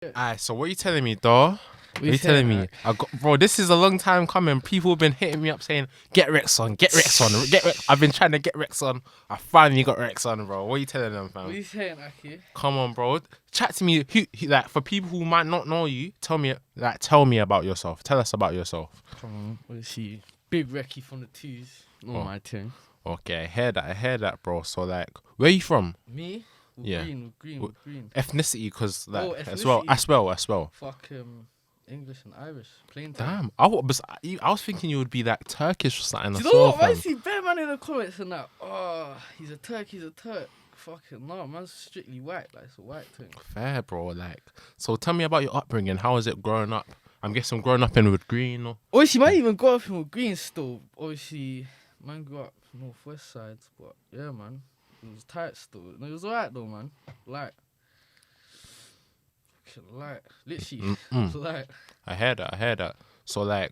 Alright, so what are you telling me, though? What are you telling me? Bro, this is a long time coming. People have been hitting me up saying, get Rex on, get Rex on, get Rex. I've been trying to get Rex on. I finally got Rex on, bro. What are you telling them, fam? What are you saying, Aki? Come on, bro. Chat to me. Like, for people who might not know you, tell me about yourself. Tell us about yourself. Come on, what is she? Big Rekz from the twos. Not my thing. Okay, I hear that, bro. So, like, where are you from? Me? Yeah. Woodgreen. Ethnicity, because, like, ethnicity. as well. Fuck English and Irish. Plain time. Damn, I was thinking you would be like Turkish or something. Do you know what? I see bear man in the comments and that. Oh, he's a Turk. Fucking no, man's strictly white. Like, it's a white thing. Fair, bro. Like, so tell me about your upbringing. How was it growing up? I'm guessing growing up in Woodgreen. Or... Obviously, man even grew up in Woodgreen still. Obviously, man grew up northwest side. But yeah, man, it was tight still. No, it was alright though, man. Like, literally, like. I heard that. So like,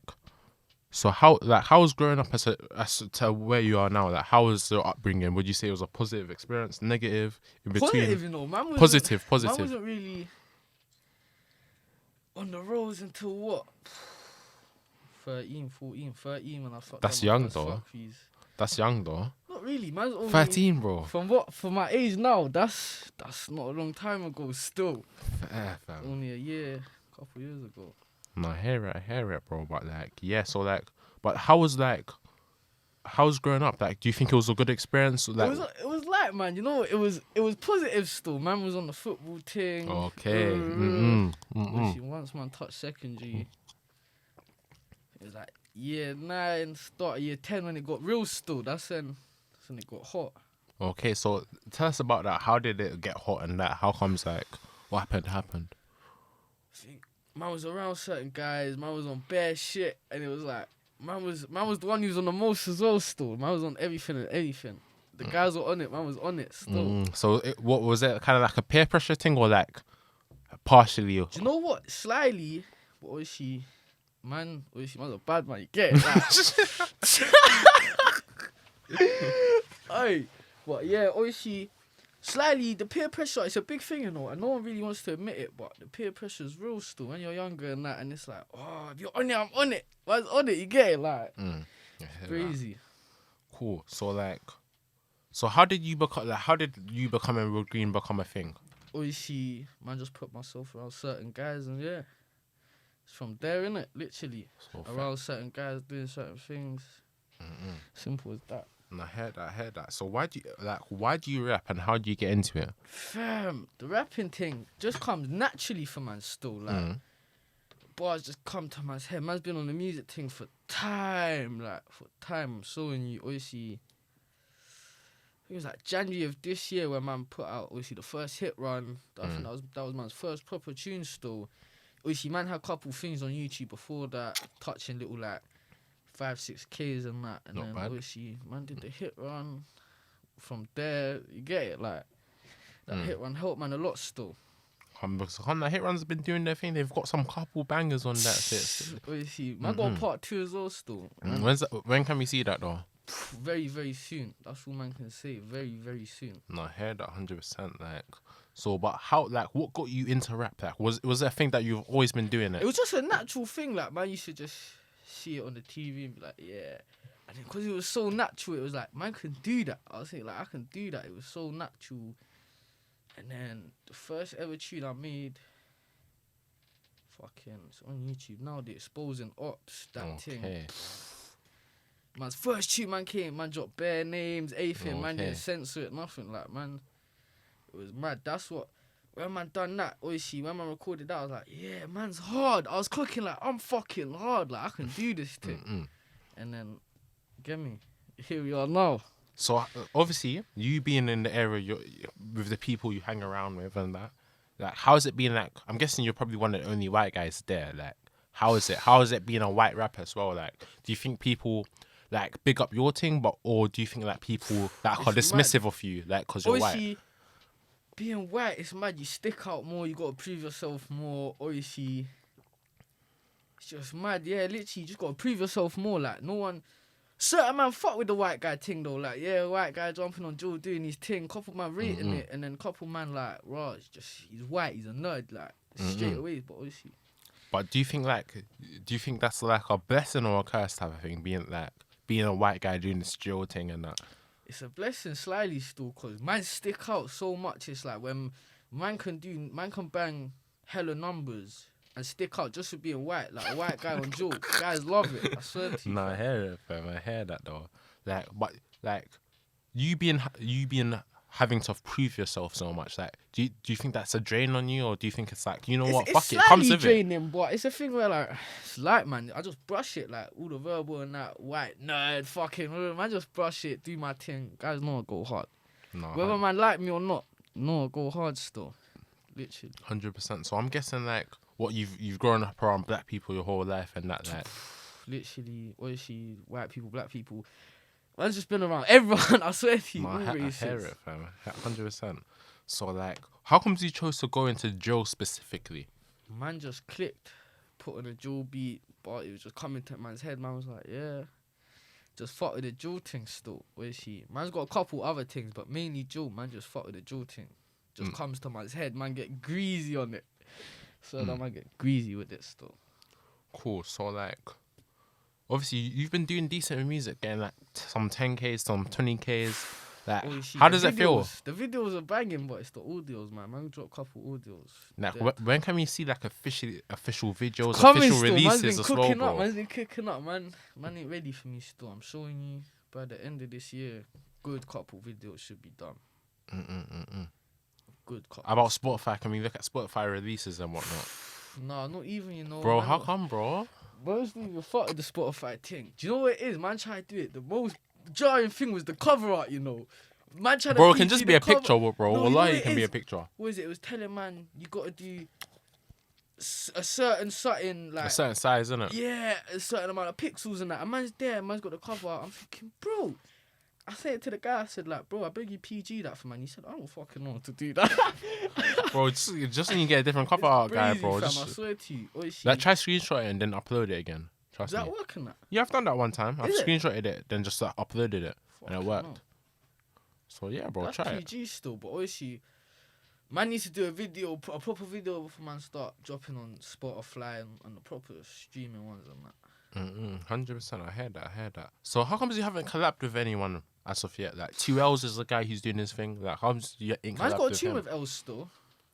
how was growing up as to where you are now? Like, how was your upbringing? Would you say it was a positive experience, negative, in between? Positive, you know, man. Positive. Man wasn't really on the roads until what? 13 when I fucked. That's young though. That's young though. Not really, man. 13, bro. For my age now, that's not a long time ago. Still, fair, fam. Only a couple years ago. No, I hear it, bro. But like, yeah. So like, but how's growing up? Like, do you think it was a good experience? Like, it was like, man, you know, it was positive still. Man was on the football thing. Okay. Once man touched secondary, it was like year 9, start of year 10 when it got real still. That's when it got hot. Okay, so tell us about that. How did it get hot and that? How comes, like, what happened? I think man was around certain guys, man was on bare shit, and it was like, man was the one who was on the most as well still. Man was on everything and anything. The guys were on it, man was on it still. So what was it, kind of like a peer pressure thing or like partially? Do you know what? Slightly, but obviously, man's a bad man, you get it? Hey, but yeah, obviously, slightly, the peer pressure, it's a big thing, you know, and no one really wants to admit it, but the peer pressure is real still when you're younger and that, and it's like, oh, if you're on it, I'm on it. Man's on it, you get it? Like, crazy. Cool. So, like, how did you become in Woodgreen become a thing? Obviously, man, just put myself around certain guys, and yeah, it's from there, innit? Literally. So around certain guys doing certain things. Simple as that. And I heard that. So why do you rap and how do you get into it? Fam, the rapping thing just comes naturally for man still. Like, bars just come to man's head. Man's been on the music thing for time. I'm showing you, obviously, it was like January of this year when man put out, obviously, the first hit run. I think that was man's first proper tune still. Obviously, man had a couple things on YouTube before that, touching little, like, 5-6Ks and that, and then obviously man did the hit run. From there, you get it, like that hit run helped man a lot still. That hit run's been doing their thing. They've got some couple bangers on that shit. Obviously, man got part 2 as well still. When can we see that though? Very, very soon. That's all man can say. Very, very soon. No, I heard that 100%. Like, so, but how? Like, what got you into rap? Like, was it a thing that you've always been doing? It was just a natural thing. Like, man used to just see it on the TV and be like, yeah. And then because it was so natural, it was like, man can do that. I was saying, like, I can do that. It was so natural. And then the first ever tune I made, it's on YouTube now, the Exposing Ops, that thing. Man's first tune, man came, man dropped bare names, everything, man didn't censor it, nothing. Like, man, it was mad. That's what, when man done that, obviously, when man recorded that, I was like, yeah, man's hard. I was clocking like, I'm fucking hard. Like, I can do this thing. And then, get me, here we are now. So, obviously, you being in the area with the people you hang around with and that, like, how has it been? Like, I'm guessing you're probably one of the only white guys there. Like, how is it being a white rapper as well? Like, do you think people, like, big up your thing, or do you think, like, people that are dismissive of you, like, because you're white? Being white, it's mad. You stick out more. You got to prove yourself more. Obviously, it's just mad. Yeah, literally, you just got to prove yourself more. Like, no one... Certain man fuck with the white guy thing, though. Like, yeah, white guy jumping on Joe doing his thing. Couple man rating it. And then couple man like, he's white. He's a nerd. Like, straight away. But obviously, But do you think that's like a blessing or a curse type of thing? Being a white guy doing this drill thing and that. it's a blessing slightly still, cause man stick out so much. It's like when man can bang hella numbers and stick out just for being white, like a white guy on Joe. Guys love it. I swear to you. Nah, I hear it, fam. I hear that though. Like you being having to prove yourself so much. Like, do you think that's a drain on you, or do you think it's like, you know what, fuck it, comes with it? It's slightly draining, but it's a thing where like, it's like, man, I just brush it, like all the verbal and that white nerd fucking, man, just brush it, do my thing. Guys know I go hard. No, Whether man like me or not, no, I go hard still. Literally. 100%. So I'm guessing like what you've grown up around black people your whole life and that, like. Literally, obviously, white people, black people. Man's just been around everyone. I swear to you. No, all I races. hear it, fam. 100%. So like, how comes you chose to go into drill specifically? Man just clicked, put on a drill beat, but it was just coming to man's head. Man was like, yeah, just fuck with the drill thing still. Obviously, man's got a couple other things, but mainly drill. Man just fuck with the drill thing. Just comes to man's head. Man get greasy on it. So that man get greasy with it still. Cool. So like, obviously you've been doing decent with music, getting like some 10Ks, some 20Ks. Like, Obviously, how the does it feel? The videos are banging, but it's the audios, man. Man drop a couple audios. Like, Dead. when can we see like official videos, Coming official still, releases man's been as well, cooking bro? up. Man's been cooking up, man. Man ain't ready for me still. I'm showing you by the end of this year, good couple videos should be done. Good couple. About Spotify, can we look at Spotify releases and whatnot? Nah, not even, you know. Bro, man, how come, bro? Most even fuck with the Spotify thing. Do you know what it is? Man try to do it. The most jarring thing was the cover art, you know. Man try to Bro, it can PG just the be a cover- picture, bro. No, you know Wallahi, what it can be is? a picture. What is it? It was telling man you gotta do a certain something like A certain size, innit? yeah, a certain amount of pixels and that. A man's there, man's got the cover art. I'm thinking, bro. I said it to the guy. I said like, bro, I beg you PG that for man. He said, I don't fucking know how to do that. Bro, just when you get a different cover art guy, Breezy, bro. fam, I Just, swear to you. like, try screenshot it and then upload it again. Is Trust that me. working? That? Yeah, I've done that one time. I've Is it? screenshotted it, then just uploaded it, and it Fucking worked. hell. So yeah, bro, That's try it. PG still, but obviously, man needs to do a proper video before man start dropping on Spotify and the proper streaming ones and that. 100%. I heard that. So how comes you haven't collabed with anyone as of yet? Like 2Ls is the guy who's doing his thing. Like how comes you ain't Man's collabed got a with tune him? with Els still.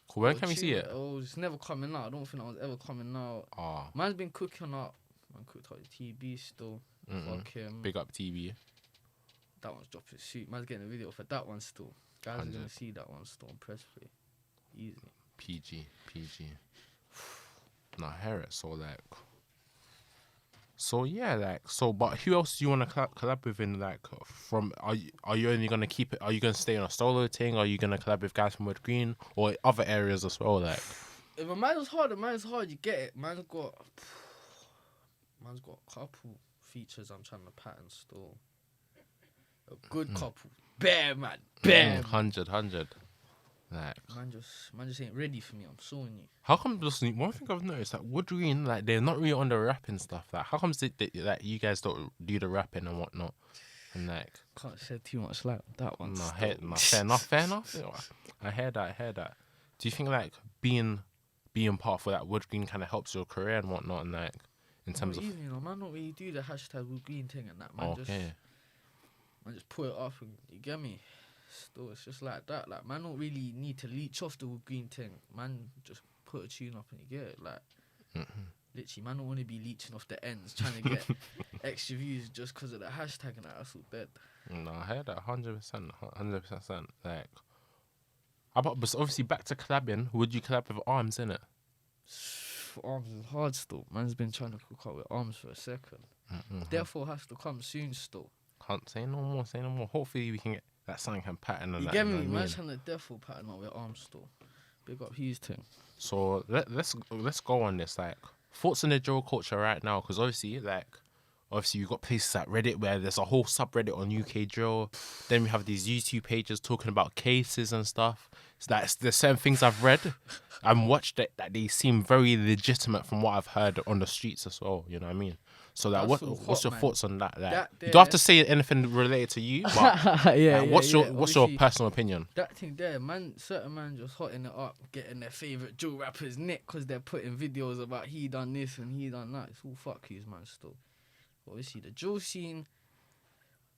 Cool. When Got a can we tune see with it? Els. It's never coming out. I don't think that was ever coming out. Oh, Man's been cooking up. Man cooked up the TB still. Fuck him. big up TV. That one's dropping soon. Man's getting a video for that one still. Guys are 100. gonna see that one still on press play. Easy. PG. No, I hear it. So yeah, like, but who else do you want to collab with in, like, from, are you only going to keep it, are you going to stay on a solo thing, are you going to collab with guys from Woodgreen, or other areas as well, like? If a man's hard, you get it. Man's got a couple features I'm trying to pattern still. A good couple. Bear, man. Bear. 100. Like, Man just ain't ready for me. I'm showing you. how come, listen, one thing I've noticed, like, Woodgreen, like, they're not really on the rapping stuff, like, how comes like, you guys don't do the rapping and whatnot, and, like, Can't shed too much light on that one. no, fair enough. I hear that. Do you think, like, being part of that Woodgreen kind of helps your career and whatnot, and, like, in terms of, even, you know, man don't really do the hashtag Woodgreen thing and that. Man just put it off and you get me. Still, it's just like that. Like, man don't really need to leech off the Woodgreen thing. Man just put a tune up and you get it. Like, literally, man don't want to be leeching off the ends, trying to get extra views just because of the hashtag and that. That's all dead. No, I heard that 100%. Like, but obviously back to collabing. Would you collab with Arms, innit? Arms is hard still. Man's been trying to cook up with Arms for a second. Therefore, has to come soon still. Can't say no more. Hopefully we can get that something can pattern and You that. get you know me? what I Man's mean? trying to therefore pattern up with Arms still. Big up his thing. So let's go on this. Like, thoughts on the drill culture right now, because obviously you've got places like Reddit where there's a whole subreddit on UK drill. Then we have these YouTube pages talking about cases and stuff. So there's certain things I've read and watched that they seem very legitimate from what I've heard on the streets as well. You know what I mean? So like, That's all what's hot, your man. thoughts on that? Like, That you don't have to there- say anything related to you, but what's your Obviously, personal opinion? that thing there, man, certain man just hotting it up, getting their favourite drill rappers nick because they're putting videos about he done this and he done that. It's all fuck yous, man, still. Obviously, the drill scene,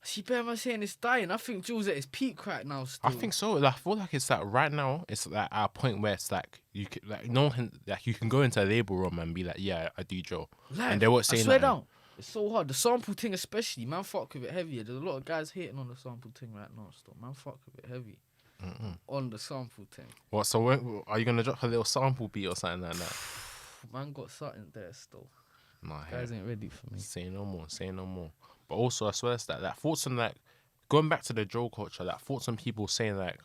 I see better man saying it's dying. I think drill's at its peak right now, still. I think so. Like, I feel like it's like right now, it's like at a point where it's like you can, like no one can, like you can go into a label room and be like, yeah, I do drill, Live, and they won't I say swear nothing. down. It's so hard. The sample thing especially, man fuck with it heavier. There's a lot of guys hating on the sample thing right now, still. Man fuck with it heavy. On the sample thing. What? So are you gonna drop a little sample beat or something like that? Man got something there still. Nah, Guys ain't ready for me. say no more. Say no more. But also, I swear it's that thoughts on like going back to the drill culture. That thoughts on people saying like,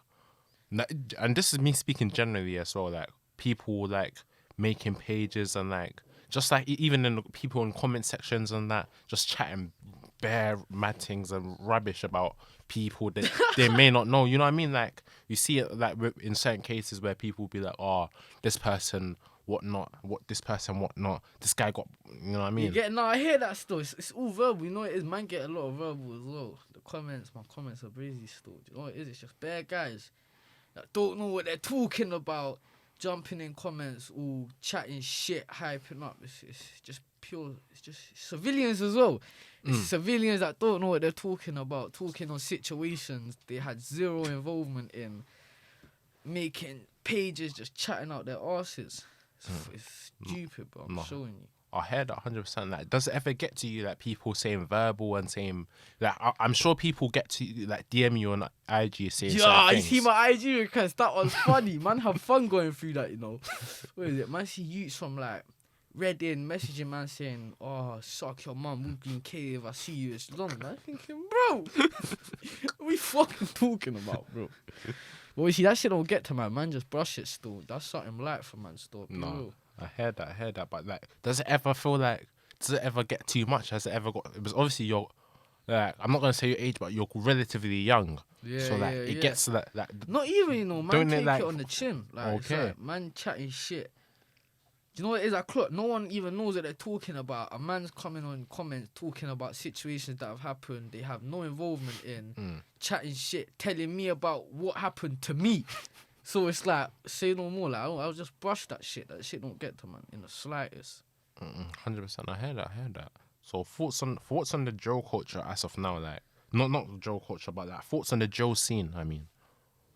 and this is me speaking generally as well. Like people like making pages and like just like even in the people in comment sections and that just chatting bare mad things and rubbish about people that they may not know. You know what I mean? Like you see it like in certain cases where people be like, oh, this person whatnot, this person whatnot, this guy got, you know what I mean? I hear that still. It's all verbal. You know what it is? Man get a lot of verbal as well. My comments are crazy still. Do you know what it is? It's just bare guys that don't know what they're talking about, jumping in comments, all chatting shit, hyping up. It's just pure. It's just civilians as well. It's civilians that don't know what they're talking about, talking on situations they had zero involvement in, making pages, just chatting out their arses. It's stupid, bro. I'm showing you. I heard that 100%. Like, does it ever get to you like people saying verbal and saying like I'm sure people get to you, like DM you on IG saying certain Yeah, you things. see my IG request. That was funny. Man, have fun going through that. You know, what is it? Man, see youths from like Reading messaging man saying, "Oh, suck your mum, Woodgreen cave. I see you. It's long." Man, thinking, bro, what we fucking talking about, bro? But you see, that shit don't get to man. Man, just brush it still. That's something light for man still. No, I heard that. But like, does it ever feel like? Does it ever get too much? Has it ever got? Because obviously you're, like, I'm not gonna say your age, but you're relatively young. Yeah, so like, yeah, it yeah. gets like Not even, you know, man. Don't it, Take like, it on the chin. Like, it's okay. like, man chatting shit. Do you know what it is? Clock. No one even knows what they're talking about. A man's coming on comments talking about situations that have happened. They have no involvement in chatting shit, telling me about what happened to me. So it's like, say no more. Like, I'll just brush that shit. That shit don't get to man in the slightest. 100%. I heard that. So thoughts on the drill culture as of now, like not the drill culture, but like thoughts on the drill scene. I mean,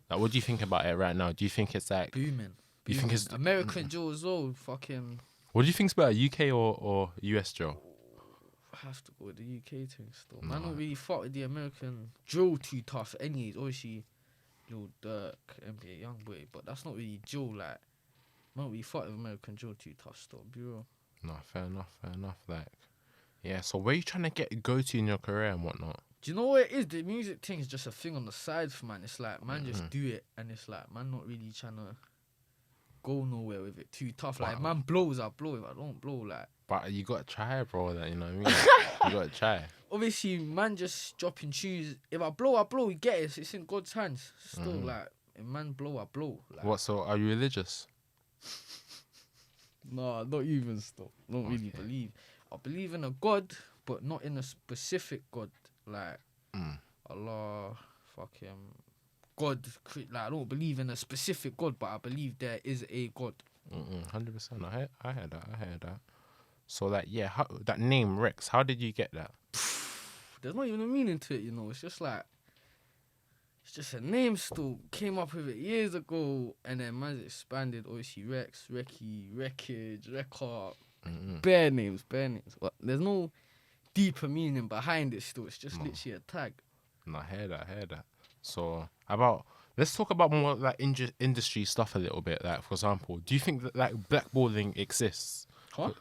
like, what do you think about it right now? Do you think it's like Booming. You think it's American drill as well? Fucking. What do you think's better, UK or US drill? I have to go with the UK thing still. Man, don't really fuck with the American drill too tough. Anyways, obviously, Lil Durk, NBA Youngboy, but that's not really drill. Like, man, don't really fuck with American drill too tough still, bro. No, fair enough. Like, yeah. So where you trying to go to in your career and whatnot? Do you know what it is? The music thing is just a thing on the side for man. It's like man just do it, and it's like man not really trying to go nowhere with it too tough. Like, man blows, I blow. If I don't blow, like. But you gotta try, bro. Like, you know what I mean? You gotta try. Obviously, man just dropping tunes. If I blow, you get it. It's in God's hands. Still, like, if man blow, I blow. Like, What? So are you religious? nah, not even still. Don't really believe. I believe in a God, but not in a specific God. Like, Allah, fucking God. Like, I don't believe in a specific God, but I believe there is a God. 100%. I heard that. So like, yeah, that name Rekz, how did you get that? There's not even a meaning to it, you know. It's just like, it's just a name still. Came up with it years ago, and then man's expanded. Obviously, Rekz, Rekky, Rekage, Rekard. Bare names. But there's no deeper meaning behind it still. It's just literally a tag. No, I heard that. So let's talk about more like industry stuff a little bit. Like, for example, do you think that like blackballing exists? Huh?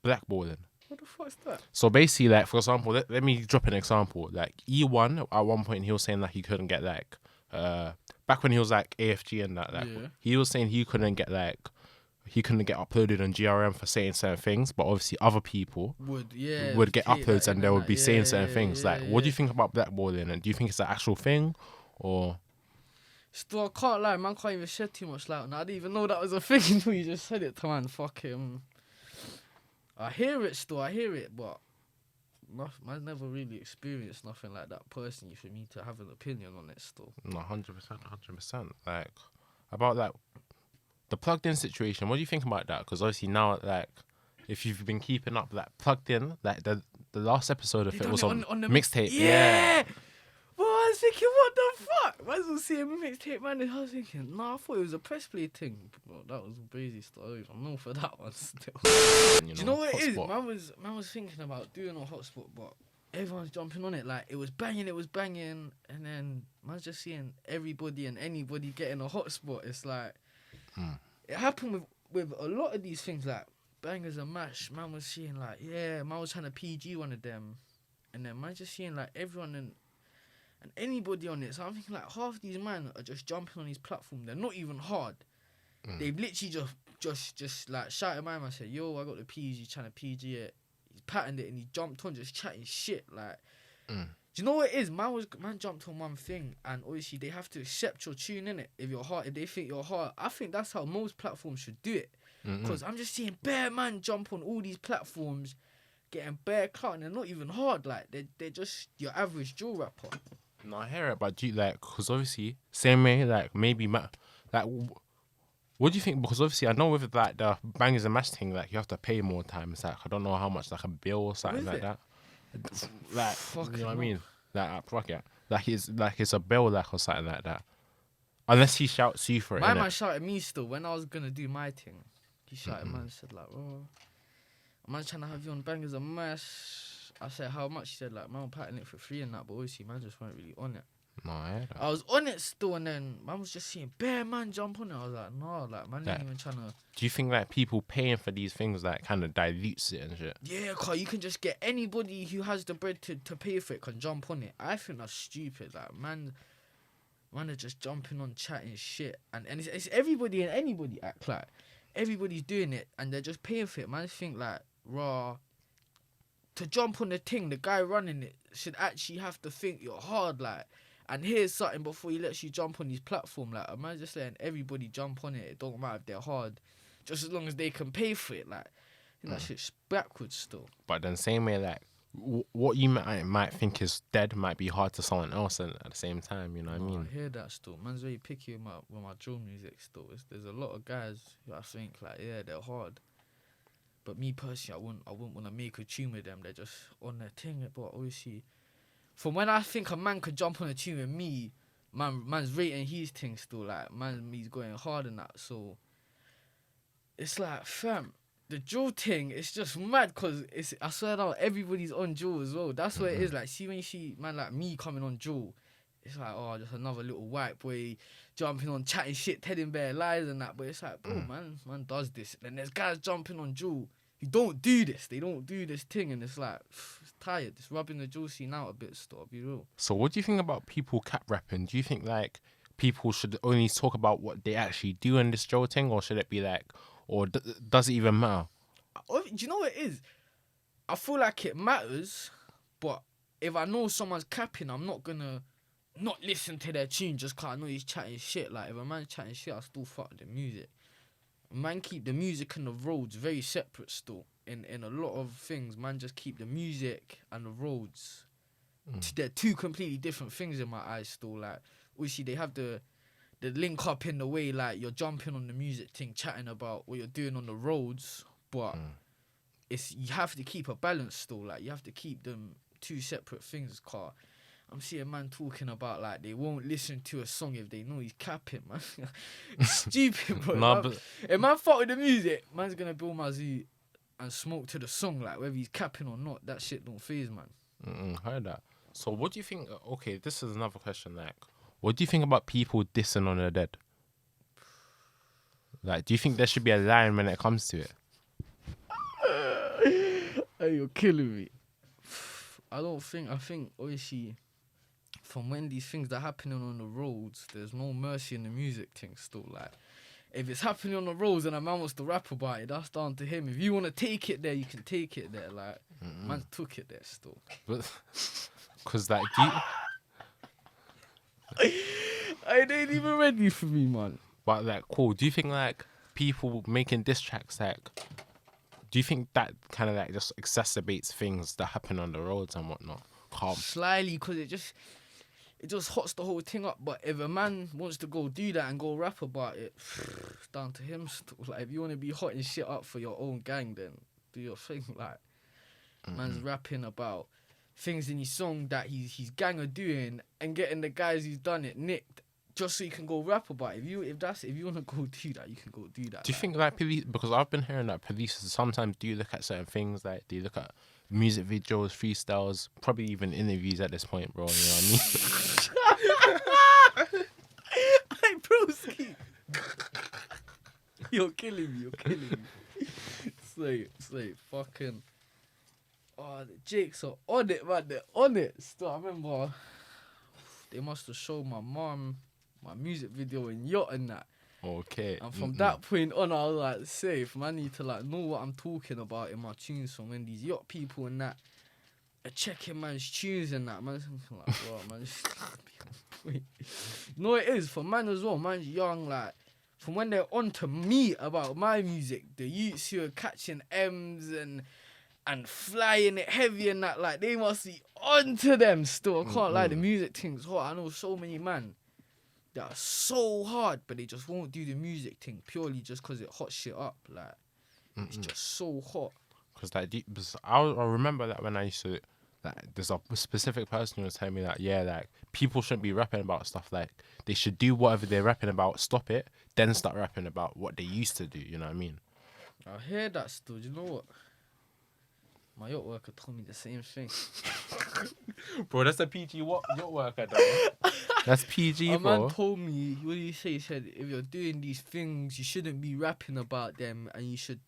Blackballing. What the fuck's that? So basically, like, for example, let me drop an example. Like, E1 at one point he was saying like he couldn't get like back when he was like AFG and that, like, he was saying he couldn't get uploaded on GRM for saying certain things, but obviously other people would get uploads and they would be saying certain things. Like, what do you think about blackballing, and do you think it's an actual thing, or? Still, I can't lie, man. Can't even shed too much light on that. I didn't even know that was a thing until you just said it to man. Fuck him. I hear it, but I've never really experienced nothing like that personally for me to have an opinion on it still. No, 100%. Like about like the plugged in situation. What do you think about that? Because obviously now, like, if you've been keeping up, like plugged in, like the last episode of They it done was it on the mixtape. Yeah. Well, I was thinking, what the fuck? I was seeing a mixtape, man. I was thinking, nah, I thought it was a press play thing. Bro, that was a crazy story. I'm known for that one still. Do you know what it is? Man was thinking about doing a hotspot, but everyone's jumping on it. Like, it was banging, and then man's just seeing everybody and anybody getting a hotspot. It's like, it happened with a lot of these things, like, bangers and mash. Man was seeing, like, yeah, man was trying to PG one of them. And then man just seeing, like, everyone and anybody on it. So I'm thinking, like, half these men are just jumping on these platforms. They're not even hard. They've literally just like shouted my man, said, yo, I got the PG, trying to PG it. He's patterned it and he jumped on just chatting shit. Like, do you know what it is? Man jumped on one thing, and obviously they have to accept your tune in it. If they think you're hard, I think that's how most platforms should do it. Because I'm just seeing bare man jump on all these platforms, getting bare clout, and they're not even hard. Like, they're just your average drill rapper. No, I hear it, but do you, like, because obviously same way, like maybe like. What do you think? Because obviously I know with like the bangers and mash thing, like you have to pay more times. Like I don't know how much, like a bill or something like that. Like, you know what I mean? Like fuck it. Like it's a bill, like, or something like that. Unless he shouts you for it. My man shouted me still when I was gonna do my thing. He shouted, man, said like, oh, man's trying to have you on bangers and mash. I said, how much? He said, like, man, I'm patting it for free and that, but obviously man just weren't really on it. No, I heard that. I was on it still, and then man was just seeing bare man jump on it. I was like, no, like, man ain't even trying to. Do you think like people paying for these things like kind of dilutes it and shit? Yeah, cause you can just get anybody who has the bread to pay for it can jump on it. I think that's stupid. Like, man are just jumping on chatting shit, and it's everybody and anybody act like everybody's doing it, and they're just paying for it. Man, think like, raw. To jump on the thing, the guy running it should actually have to think you're hard, like. And here's something before he lets you jump on his platform. Like, am I just letting everybody jump on it? It don't matter if they're hard, just as long as they can pay for it. Like, I think that shit's backwards still. But then same way, like what you might think is dead might be hard to someone else, and at the same time, you know what I mean? I hear that still. Man's very picky with my drill music still. There's a lot of guys who I think like, yeah, they're hard. But me personally, I wouldn't want to make a tune with them. They're just on their thing. But obviously, from when I think a man could jump on a tune with me, man's rating his thing still. Like, he's going hard and that. So, it's like, fam, the drill thing, it's just mad because I swear down, everybody's on drill as well. That's what it is. Like, see when you see man like me coming on drill, it's like, oh, just another little white boy jumping on, chatting shit, telling bare lies and that. But it's like, bro, man does this. Then there's guys jumping on drill who don't do this. They don't do this thing, and it's like, it's tired. It's rubbing the drill scene out a bit still, I'll be real. So what do you think about people cap rapping? Do you think like people should only talk about what they actually do in this drill thing, or should it be like, or does it even matter? Do you know what it is? I feel like it matters, but if I know someone's capping, I'm not gonna not listen to their tune just cause I know he's chatting shit. Like, if a man's chatting shit, I still fuck with the music. Man keep the music and the roads very separate still. In a lot of things, man just keep the music and the roads. They're two completely different things in my eyes still. Like, obviously they have the link up in the way, like, you're jumping on the music thing, chatting about what you're doing on the roads, but you have to keep a balance still. Like, you have to keep them two separate things, car. I'm seeing man talking about, like, they won't listen to a song if they know he's capping, man. Stupid, bro. Nah, but if man fuck with the music, man's gonna build my zoo and smoke to the song, like, whether he's capping or not. That shit don't faze, man. Heard that. So what do you think? Okay, this is another question. Like, what do you think about people dissing on the dead? Like, do you think there should be a line when it comes to it? Hey, you're killing me. I think obviously from when these things are happening on the roads, there's no mercy in the music thing still. Like, if it's happening on the roads and a man wants to rap about it, that's down to him. If you want to take it there, you can take it there. Like, man took it there still. But because like, I ain't even ready for me, man. But like, cool. Do you think like people making diss tracks, like, Do you think that kind of like just exacerbates things that happen on the roads and whatnot? Calm. Slyly, because it just hots the whole thing up. But if a man wants to go do that and go rap about it, it's down to him still. Like, if you want to be hotting shit up for your own gang, then do your thing. Like, man's rapping about things in his song that his gang are doing and getting the guys who's done it nicked just so you can go rap about it. If you want to go do that, you can go do that. Do you think like police? Because I've been hearing that police sometimes do look at certain things, like they look at music videos, freestyles, probably even interviews at this point, bro. You know what I mean? Hey, broski. You're killing me. Slay, fucking. Oh, the Jakes are on it, man. They're on it. Still, I remember they must have showed my mom my music video in Yacht and that. Okay. And from that point on, I was like, safe, man. I need to like know what I'm talking about in my tunes. So when these Yacht people and that are checking man's tunes and that, man's thinking like, bro, man, just wait. You know what it is for man as well. Man's young, like from when they're on to me about my music, the youths who are catching M's and flying it heavy and that, like they must be onto them still. I can't lie, the music thing's hot. I know so many man that are so hard, but they just won't do the music thing purely just because it hot shit up. Like it's just so hot. Because like I remember that when I used to, like, there's a specific person who was telling me that, yeah, like people shouldn't be rapping about stuff, like they should do whatever they're rapping about, stop it, then start rapping about what they used to do. You know what I mean? I hear that still. Do you know what? My yacht worker told me the same thing. Bro, that's a PG yacht worker, though. That's PG, bro. A man told me, what did he say? He said, if you're doing these things, you shouldn't be rapping about them, and you should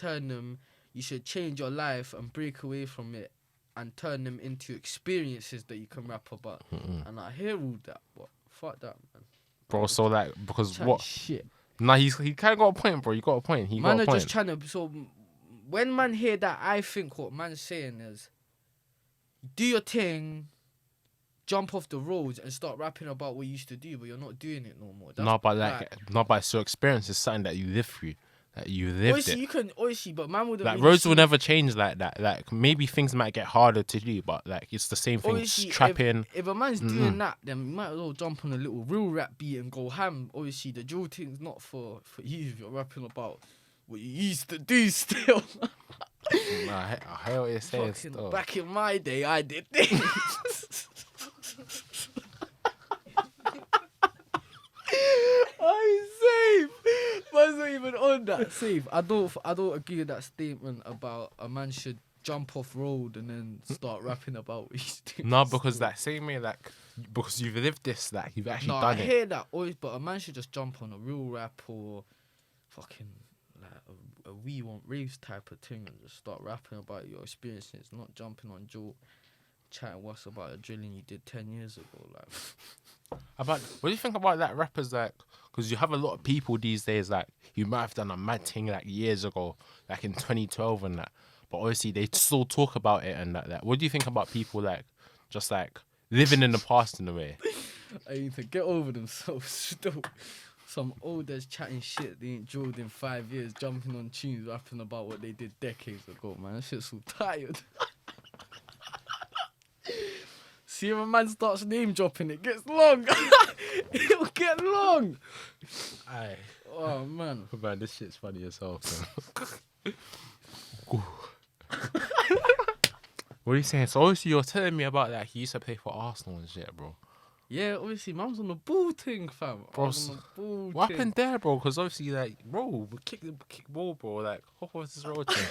change your life and break away from it and turn them into experiences that you can rap about. And I hear all that, but fuck that, man. Bro, so like, because what? Shit. Nah, he kind of got a point, bro. You got a point. Man got a point. Just trying to, so when man hear that, I think what man's saying is, do your thing, jump off the roads and start rapping about what you used to do, but you're not doing it no more. But so experience is something that you live through, that you lived obviously, it. you can, obviously, but man would have like roads will never change like that. Like maybe things might get harder to do, but like it's the same thing. Trapping. If a man's doing that, then you might as well jump on a little real rap beat and go ham. Obviously, the drill thing's not for you if you're rapping about what you used to do still. Nah, I hear what you're saying still. Back in my day, I did things. I'm safe. Man's not even on that. Safe. I don't agree with that statement about a man should jump off road and then start rapping about what he's doing. No, because that same way, like, because you've lived this, like, you've actually done it. I hear that always, but a man should just jump on a real rap or fucking like a We Want Raves type of thing and just start rapping about your experiences, not jumping on Joe chatting what's about a drilling you did 10 years ago. Like, what do you think about that rappers, like, because you have a lot of people these days, like, you might have done a mad thing like years ago, like in 2012 and that, but obviously they still talk about it and that. What do you think about people like just like living in the past in a way? I need to get over themselves still. Some olders chatting shit they ain't drilled in 5 years, jumping on tunes, rapping about what they did decades ago, man. That shit's so tired. See if a man starts name dropping, it gets long. It'll get long. Aye. Oh, man. Man, this shit's funny as hell. What are you saying? So obviously you're telling me about that he used to play for Arsenal and shit, bro. Yeah, obviously, man's on the ball thing, fam. Bro, what happened there, bro? Because obviously, like, bro, kick ball, bro. Like, hop off this road thing.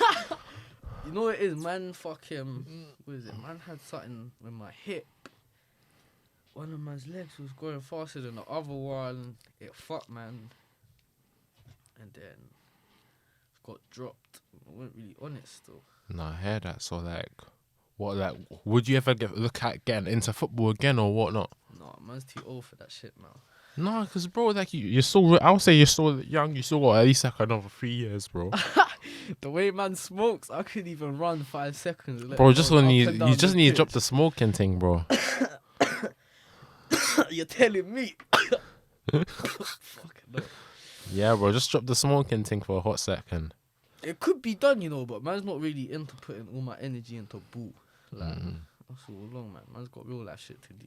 You know what it is, man? Fucking, what is it? Man had something with my hip. One of man's legs was going faster than the other one. It fucked, man. And then it got dropped. I wasn't really on it still. Nah, I hear that. So, like, what, like, would you ever look at getting into football again or whatnot? Nah, man's too old for that shit now. Nah, because, bro, like, you're still, I'll say you're still young. You still got at least, like, another 3 years, bro. The way man smokes, I couldn't even run 5 seconds. Bro, just when you just need to drop the smoking thing, bro. You're telling me. Fucking no. Yeah, bro, just drop the smoking thing for a hot second. It could be done, you know, but man's not really into putting all my energy into ball. Like, that's all long, man. Man's got real life shit to do.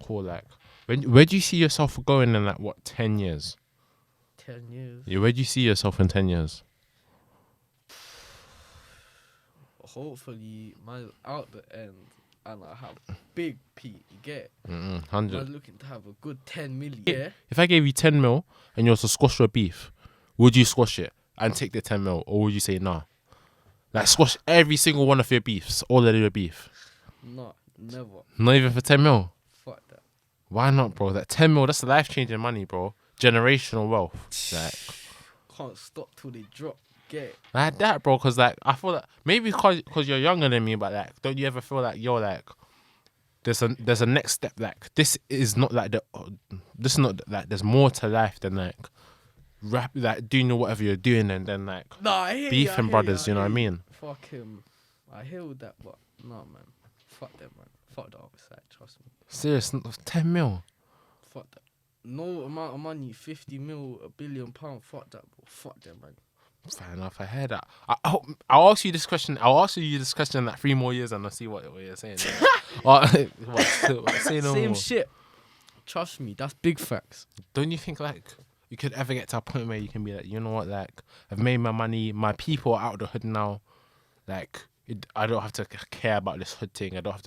Cool. Like, where do you see yourself going in like what 10 years? 10 years. Yeah, where do you see yourself in 10 years? Hopefully, man's out the end and I have big P. You get it? 100. Man's looking to have a good 10 million. Yeah. If I gave you 10 mil and you was to squash your beef, would you squash it and take the 10 mil, or would you say nah? Like squash every single one of your beefs, all of your beef. No, never. Not even for 10 mil. Fuck that. Why not, bro? That 10 mil, that's life changing money, bro. Generational wealth. Like, Can't stop till they drop. Get it? like that, bro. Cause like I feel like maybe cause you're younger than me, but like, don't you ever feel like you're like there's a next step? Like this is not like this is not like there's more to life than like rap, like doing whatever you're doing and then like Nah, I hear beefing brothers. You know what I mean? Fuck him. I hear all that, but nah, man. Fuck them, man. Fuck the other side. Trust me. Serious, 10 mil. Fuck that. No amount of money, 50 mil, £1 billion. Fuck that, bro. Fuck them, man. Fair enough. I heard that. I'll ask you this question. I'll ask you this question in like 3 more years, and I'll see what you're saying. Say no Same more. shit. Trust me, that's big facts. Don't you think like you could ever get to a point where you can be like, you know what, like I've made my money, my people are out of the hood now, like I don't have to care about this hood thing. I don't have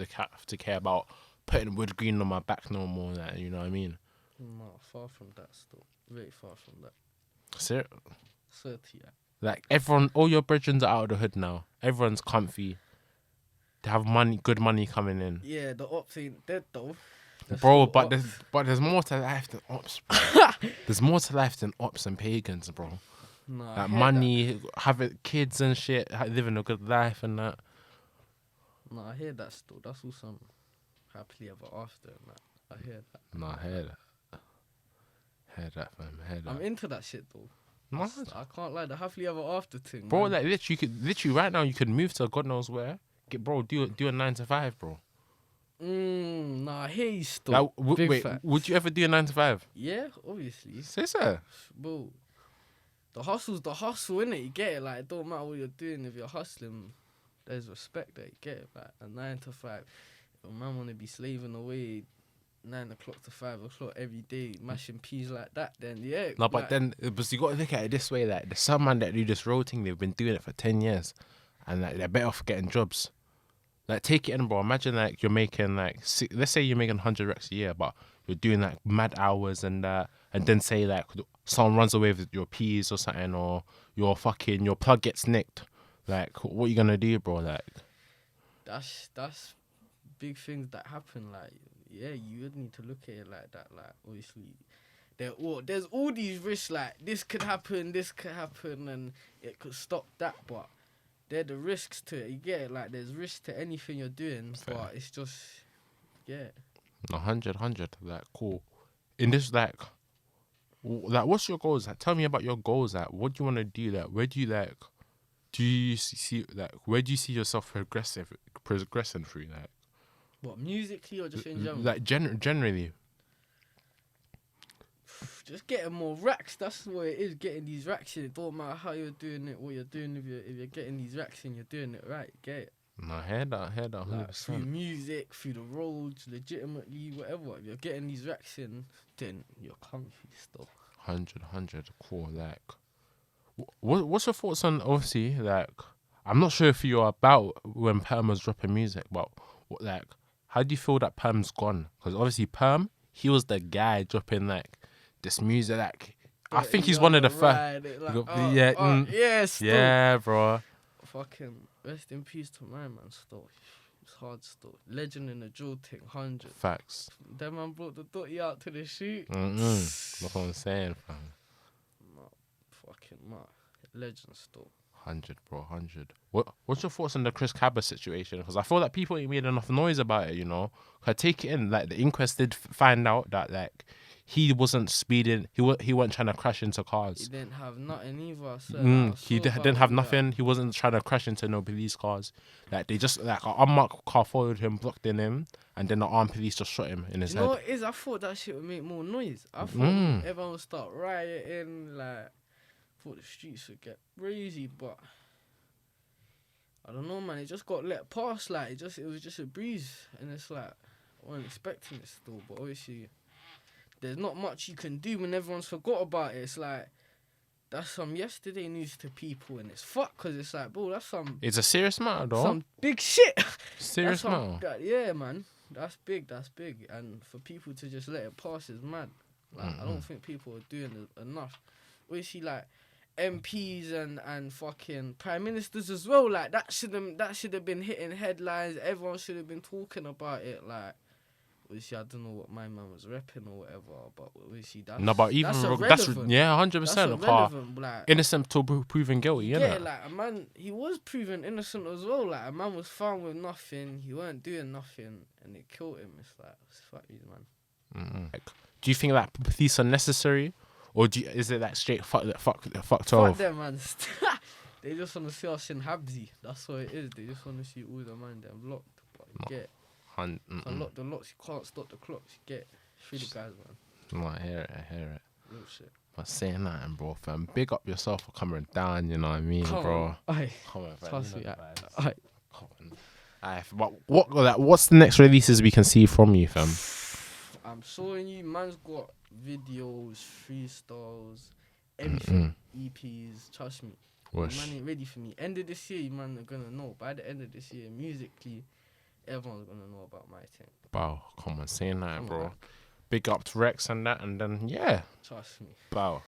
to care about putting Woodgreen on my back no more. Like, you know what I mean? No, far from that still. Very far from that. Ser- 30, yeah. Like everyone, all your brethren are out of the hood now. Everyone's comfy. They have money, good money coming in. Yeah, the ops ain't dead though. Bro, but there's more to life than ops, bro. There's more to life than ops and pagans, bro. Nah, Like money, having kids and shit, living a good life and that. No, I hear that still. That's all some happily ever after and that. I hear that. No, I hear that. Hear that, fam. Hear that. I'm into that shit though. No, I can't lie, the happily ever after thing. bro, man. like literally right now you could move to God knows where. Do a 9 to 5, bro. Nah, I hear you still. Like, Big wait, facts. would you ever do a 9 to 5? Yeah, obviously. Say so. Bro, the hustle's the hustle, innit? You get it? Like, it don't matter what you're doing. If you're hustling, there's respect there. You get it? Like, a 9 to 5. If a man want to be slaving away 9 o'clock to 5 o'clock every day, mashing peas like that, then yeah. No, but like, then you got to look at it this way. Like, there's some man that do this road thing. They've been doing it for 10 years, and like they're better off getting jobs. Like, take it in, bro. Imagine like you're making like let's say you're making 100 racks a year, but you're doing like mad hours and then say like someone runs away with your peas or something, or your plug gets nicked. Like, what you gonna do, bro? Like, that's big things that happen. Like, yeah, you would need to look at it like that. Like, obviously, there's all these risks. Like, this could happen, and it could stop that. But they're the risks to it. You get it? Like, there's risks to anything you're doing, Fair. but it's just, yeah. 100. Like, cool. In this, like, what's your goals? Like, tell me about your goals. Like, what do you want to do? Like, where do you like? Do you see like where do you see yourself progressing through? Like, What, musically or just in general? like generally. Just getting more racks. That's what it is. Getting these racks in. It don't matter how you're doing it, what you're doing. If you're getting these racks in, you're doing it right. Get it? No, I heard that. 100%. Through music, through the roads, legitimately, whatever. If you're getting these racks in, then you're comfy still. 100. Cool. Like, what's your thoughts on, obviously, like, I'm not sure if you're about when Perm was dropping music, but like, how do you feel that Perm's gone? Because obviously Perm, he was the guy dropping like this music. Like, I think he's one of the first. Yeah, bro. Fucking rest in peace to my man still. It's hard still. Legend in the drill thing, 100. Facts. That man brought the dotty out to the shoot. That's what I'm saying, fam. No, fucking man. Legend still. 100, bro, 100. What's your thoughts on the Chris Cabba situation? Because I feel like people ain't made enough noise about it, you know? I take it in, like, the inquest did find out that, like, he wasn't speeding. He wasn't trying to crash into cars. He didn't have nothing either. He didn't have nothing. He wasn't trying to crash into no police cars. Like, they just, like, an unmarked car followed him, blocked in him, and then the armed police just shot him in his You know head. what it is? I thought that shit would make more noise. I thought everyone would start rioting, like, thought the streets would get crazy, but I don't know, man. It just got let pass. Like it was just a breeze, and it's like I wasn't expecting it still. But obviously, there's not much you can do when everyone's forgot about it. It's like that's some yesterday news to people, and it's fuck because it's like, bro, that's some. It's a serious matter, though. Some big shit. Serious matter. Yeah, man. That's big. And for people to just let it pass is mad. Like I don't think people are doing enough. Obviously, like MPs and fucking prime ministers as well. Like that should have been hitting headlines. Everyone should have been talking about it. Like obviously, I don't know what my man was repping or whatever, but obviously that's but even that's that's irrelevant. 100%. Like, Innocent till proven guilty, yeah, innit? like a man, he was proven innocent as well. Like a man was found with nothing. He weren't doing nothing, and they killed him. It's like fuck these man. Like, do you think that police are necessary, or is it that straight fuck 12? Fuck them, man. They just want to see us in Habsy. That's what it is. They just want to see all the man them locked. But you get unlock the locks. You can't stop the clocks. You get free the guys, man. No, I hear it. Real shit. But saying that, and bro, fam, big up yourself for coming down. You know what I mean, bro? Aye. Come on, fam. Trust me. You know the vibes. Aye. Come on. Aye, but what's the next releases we can see from you, fam? I'm showing you, man's got videos, freestyles, everything, EPs. Trust me. Wish. Man ain't ready for me. End of this year, you man are gonna know. By the end of this year, musically, everyone's gonna know about my thing. Bow, come on, saying that, Come bro. on. Big up to Rekz and that, and then yeah, Trust me. bow.